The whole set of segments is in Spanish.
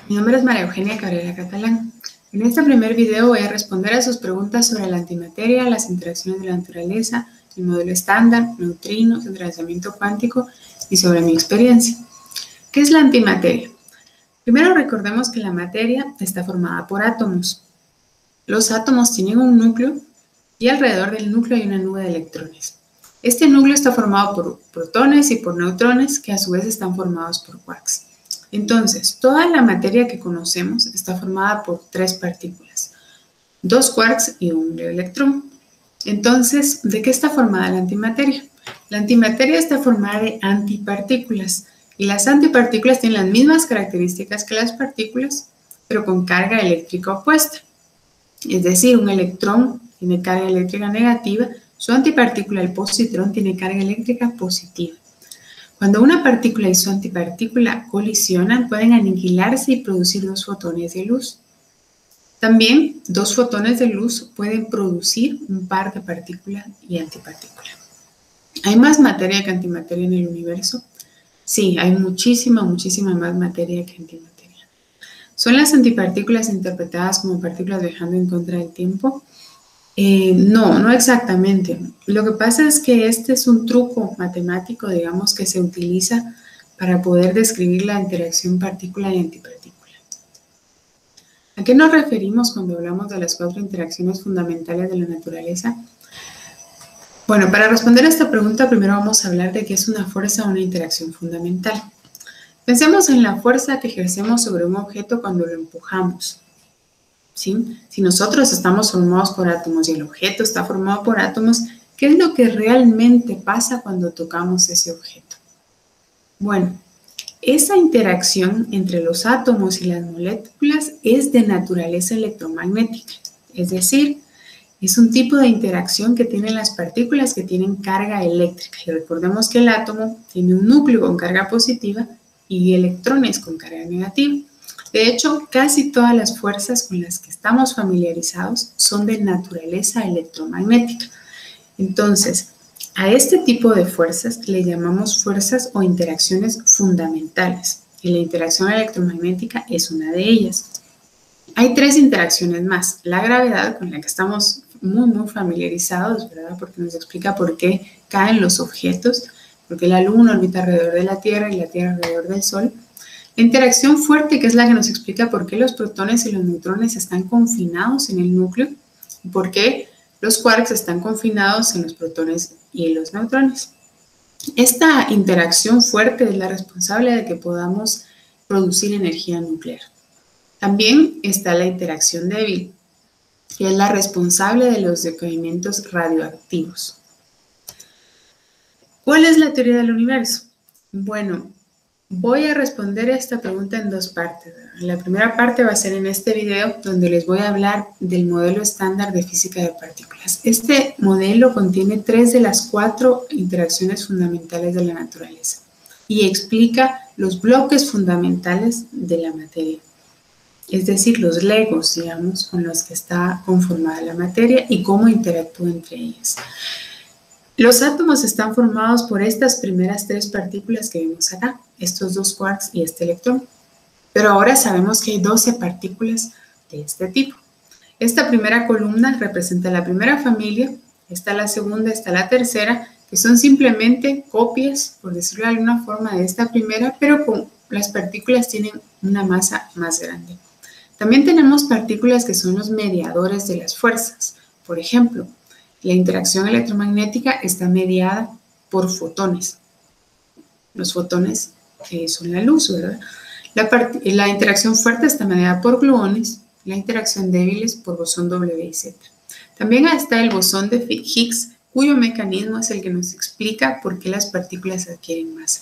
Mi nombre es María Eugenia Cabrera Catalán. En este primer video voy a responder a sus preguntas sobre la antimateria, las interacciones de la naturaleza, el modelo estándar, neutrinos, entrelazamiento cuántico y sobre mi experiencia. ¿Qué es la antimateria? Primero recordemos que la materia está formada por átomos. Los átomos tienen un núcleo y alrededor del núcleo hay una nube de electrones. Este núcleo está formado por protones y por neutrones que a su vez están formados por quarks. Entonces, toda la materia que conocemos está formada por tres partículas, dos quarks y un electrón. Entonces, ¿de qué está formada la antimateria? La antimateria está formada de antipartículas y las antipartículas tienen las mismas características que las partículas, pero con carga eléctrica opuesta. Es decir, un electrón tiene carga eléctrica negativa, su antipartícula, el positrón, tiene carga eléctrica positiva. Cuando una partícula y su antipartícula colisionan, pueden aniquilarse y producir dos fotones de luz. También, dos fotones de luz pueden producir un par de partícula y antipartícula. ¿Hay más materia que antimateria en el universo? Sí, hay muchísima más materia que antimateria. ¿Son las antipartículas interpretadas como partículas viajando en contra del tiempo? No exactamente. Lo que pasa es que este es un truco matemático, digamos, que se utiliza para poder describir la interacción partícula y antipartícula. ¿A qué nos referimos cuando hablamos de las cuatro interacciones fundamentales de la naturaleza? Bueno, para responder a esta pregunta, primero vamos a hablar de qué es una fuerza o una interacción fundamental. Pensemos en la fuerza que ejercemos sobre un objeto cuando lo empujamos. ¿Sí? Si nosotros estamos formados por átomos y el objeto está formado por átomos, ¿qué es lo que realmente pasa cuando tocamos ese objeto? Bueno, esa interacción entre los átomos y las moléculas es de naturaleza electromagnética, es decir, es un tipo de interacción que tienen las partículas que tienen carga eléctrica. Y recordemos que el átomo tiene un núcleo con carga positiva y electrones con carga negativa. De hecho, casi todas las fuerzas con las que estamos familiarizados son de naturaleza electromagnética. Entonces, a este tipo de fuerzas le llamamos fuerzas o interacciones fundamentales. Y la interacción electromagnética es una de ellas. Hay tres interacciones más. La gravedad, con la que estamos muy familiarizados, ¿verdad? Porque nos explica por qué caen los objetos, porque la Luna orbita alrededor de la Tierra y la Tierra alrededor del Sol. La interacción fuerte, que es la que nos explica por qué los protones y los neutrones están confinados en el núcleo y por qué los quarks están confinados en los protones y los neutrones. Esta interacción fuerte es la responsable de que podamos producir energía nuclear. También está la interacción débil, que es la responsable de los decaimientos radioactivos. ¿Cuál es la teoría del universo? Bueno, voy a responder a esta pregunta en dos partes. La primera parte va a ser en este video, donde les voy a hablar del modelo estándar de física de partículas. Este modelo contiene 3 de las 4 interacciones fundamentales de la naturaleza y explica los bloques fundamentales de la materia, es decir, los legos, digamos, con los que está conformada la materia y cómo interactúa entre ellas. Los átomos están formados por estas primeras 3 partículas que vemos acá, estos dos quarks y este electrón. Pero ahora sabemos que hay 12 partículas de este tipo. Esta primera columna representa la primera familia, esta la segunda, esta la tercera, que son simplemente copias, por decirlo de alguna forma, de esta primera, pero con las partículas tienen una masa más grande. También tenemos partículas que son los mediadores de las fuerzas. Por ejemplo, la interacción electromagnética está mediada por fotones. Los fotones son la luz, ¿verdad? La interacción fuerte está mediada por gluones, la interacción débil es por bosón W y Z. También está el bosón de Higgs, cuyo mecanismo es el que nos explica por qué las partículas adquieren masa.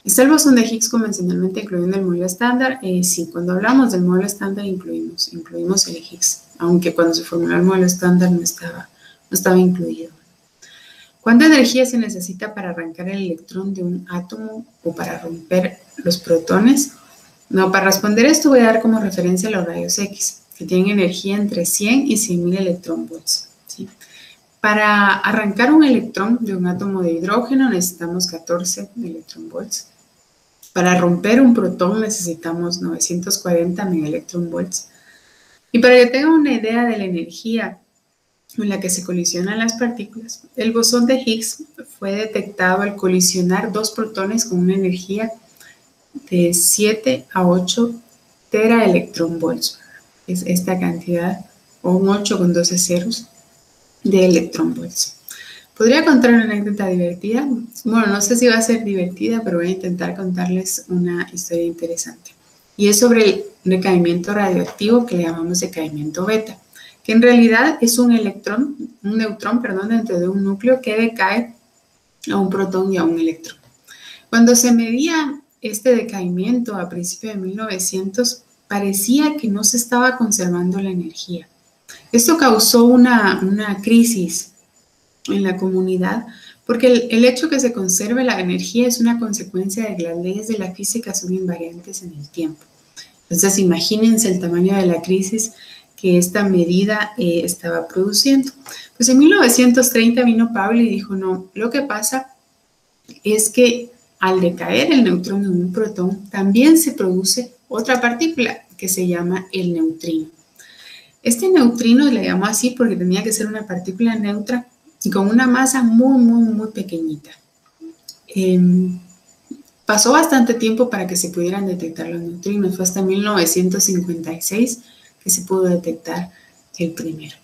¿Está el bosón de Higgs convencionalmente incluido en el modelo estándar? Sí, cuando hablamos del modelo estándar incluimos el Higgs, aunque cuando se formuló el modelo estándar no estaba incluido. ¿Cuánta energía se necesita para arrancar el electrón de un átomo o para romper los protones? No, para responder esto voy a dar como referencia los rayos X, que tienen energía entre 100 y 100.000 electronvolts, ¿sí? Para arrancar un electrón de un átomo de hidrógeno necesitamos 14 electronvolts. Para romper un protón necesitamos 940 megaelectronvolts. Y para que tengan una idea de la energía en la que se colisionan las partículas, el bosón de Higgs fue detectado al colisionar dos protones con una energía de 7 a 8 teraelectronvolts. Es esta cantidad, o un 8 con 12 ceros, de electronvolts. ¿Podría contar una anécdota divertida? Bueno, no sé si va a ser divertida, pero voy a intentar contarles una historia interesante. Y es sobre el decaimiento radioactivo que le llamamos decaimiento beta, que en realidad es un neutrón, dentro de un núcleo que decae a un protón y a un electrón. Cuando se medía este decaimiento a principios de 1900, parecía que no se estaba conservando la energía. Esto causó una crisis en la comunidad, porque el hecho que se conserve la energía es una consecuencia de que las leyes de la física son invariantes en el tiempo. Entonces, imagínense el tamaño de la crisis que esta medida estaba produciendo. Pues en 1930 vino Pauli y dijo, no, lo que pasa es que al decaer el neutrón en un protón, también se produce otra partícula que se llama el neutrino. Este neutrino le llamó así porque tenía que ser una partícula neutra y con una masa muy pequeñita. Pasó bastante tiempo para que se pudieran detectar los neutrinos. Fue hasta 1956 que se pudo detectar el primero.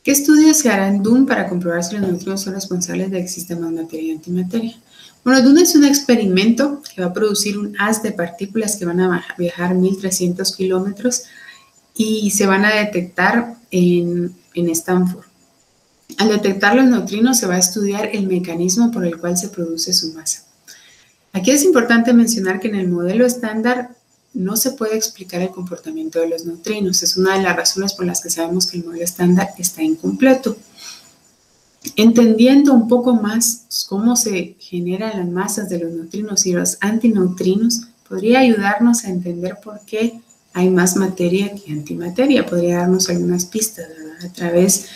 ¿Qué estudios se hará en DUN para comprobar si los neutrinos son responsables de que exista más materia y antimateria? Bueno, DUN es un experimento que va a producir un haz de partículas que van a viajar 1300 kilómetros y se van a detectar en Stanford. Al detectar los neutrinos se va a estudiar el mecanismo por el cual se produce su masa. Aquí es importante mencionar que en el modelo estándar no se puede explicar el comportamiento de los neutrinos. Es una de las razones por las que sabemos que el modelo estándar está incompleto. Entendiendo un poco más cómo se generan las masas de los neutrinos y los antineutrinos, podría ayudarnos a entender por qué hay más materia que antimateria. Podría darnos algunas pistas, ¿verdad? A través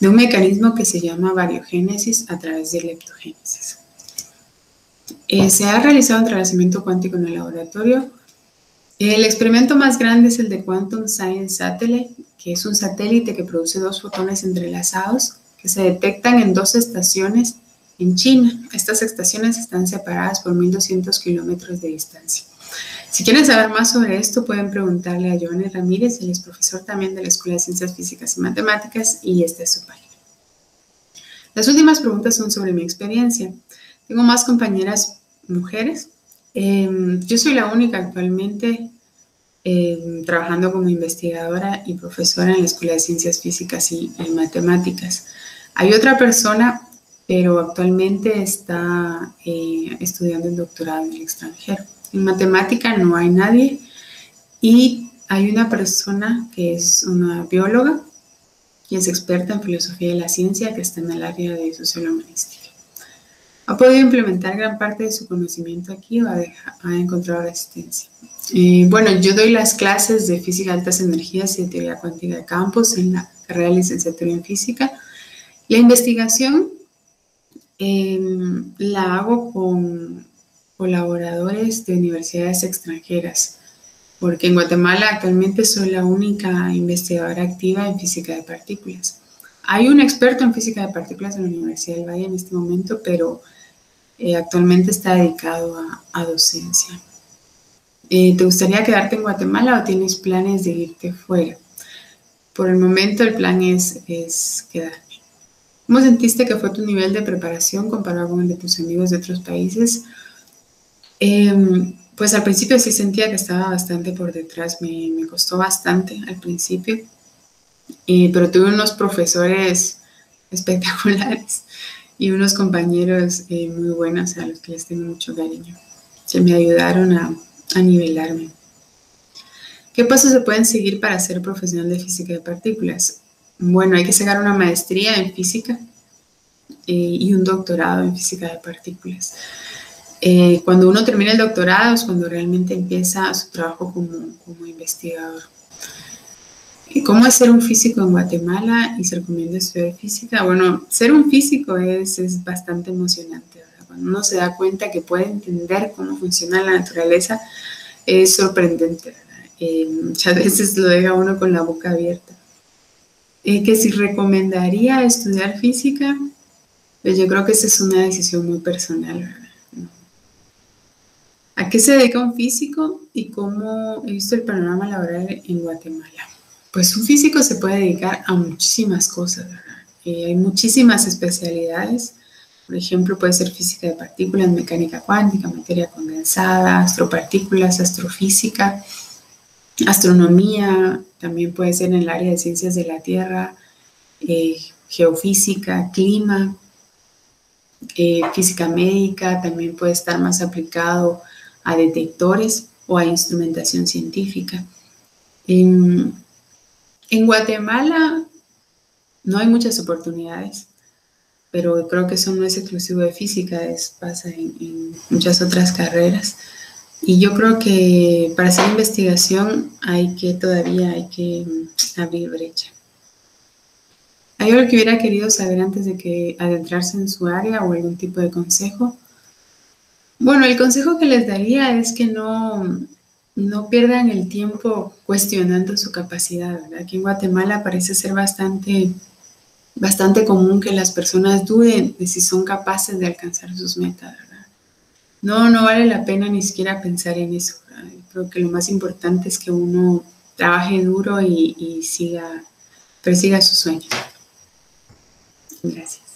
de un mecanismo que se llama bariogénesis a través de leptogénesis. Se ha realizado un entrelazamiento cuántico en el laboratorio. El experimento más grande es el de Quantum Science Satellite, que es un satélite que produce dos fotones entrelazados que se detectan en dos estaciones en China. Estas estaciones están separadas por 1200 kilómetros de distancia. Si quieren saber más sobre esto, pueden preguntarle a Giovanni Ramírez, él es profesor también de la Escuela de Ciencias Físicas y Matemáticas, y esta es su página. Las últimas preguntas son sobre mi experiencia. Tengo más compañeras mujeres. Yo soy la única actualmente trabajando como investigadora y profesora en la Escuela de Ciencias Físicas y Matemáticas. Hay otra persona, pero actualmente está estudiando el doctorado en el extranjero. En matemática no hay nadie y hay una persona que es una bióloga y es experta en filosofía de la ciencia que está en el área de sociología humanística. Ha podido implementar gran parte de su conocimiento aquí o ha encontrado resistencia. Bueno, yo doy las clases de física de altas energías y de teoría cuántica de campos en la carrera de licenciatura en física. La investigación la hago con colaboradores de universidades extranjeras, porque en Guatemala actualmente soy la única investigadora activa en física de partículas. Hay un experto en física de partículas en la Universidad del Valle en este momento, pero actualmente está dedicado a docencia. ¿Te gustaría quedarte en Guatemala o tienes planes de irte fuera? Por el momento el plan es quedarme. ¿Cómo sentiste que fue tu nivel de preparación comparado con el de tus amigos de otros países? Pues al principio sí sentía que estaba bastante por detrás, me costó bastante al principio, pero tuve unos profesores espectaculares y unos compañeros muy buenos a los que les tengo mucho cariño, que me ayudaron a nivelarme. ¿Qué pasos se pueden seguir para ser profesional de física de partículas? Bueno, hay que sacar una maestría en física y un doctorado en física de partículas. Cuando uno termina el doctorado es cuando realmente empieza su trabajo como investigador. ¿Cómo es ser un físico en Guatemala y se recomienda estudiar física? Bueno, ser un físico es bastante emocionante, ¿verdad? Cuando uno se da cuenta que puede entender cómo funciona la naturaleza, es sorprendente, ¿verdad? Muchas veces lo deja uno con la boca abierta. Que si recomendaría estudiar física, pues yo creo que esa es una decisión muy personal, ¿verdad? ¿A qué se dedica un físico y cómo he visto el panorama laboral en Guatemala? Pues un físico se puede dedicar a muchísimas cosas, ¿verdad? Hay muchísimas especialidades. Por ejemplo, puede ser física de partículas, mecánica cuántica, materia condensada, astropartículas, astrofísica, astronomía, también puede ser en el área de ciencias de la Tierra, geofísica, clima, física médica, también puede estar más aplicado a detectores o a instrumentación científica. En Guatemala no hay muchas oportunidades, pero creo que eso no es exclusivo de física, pasa en muchas otras carreras. Y yo creo que para hacer investigación todavía hay que abrir brecha. ¿Hay algo que hubiera querido saber antes de que adentrarse en su área o algún tipo de consejo? Bueno, el consejo que les daría es que no pierdan el tiempo cuestionando su capacidad, ¿verdad? Aquí en Guatemala parece ser bastante común que las personas duden de si son capaces de alcanzar sus metas, ¿verdad? No vale la pena ni siquiera pensar en eso, ¿verdad? Creo que lo más importante es que uno trabaje duro y persiga sus sueños. Gracias.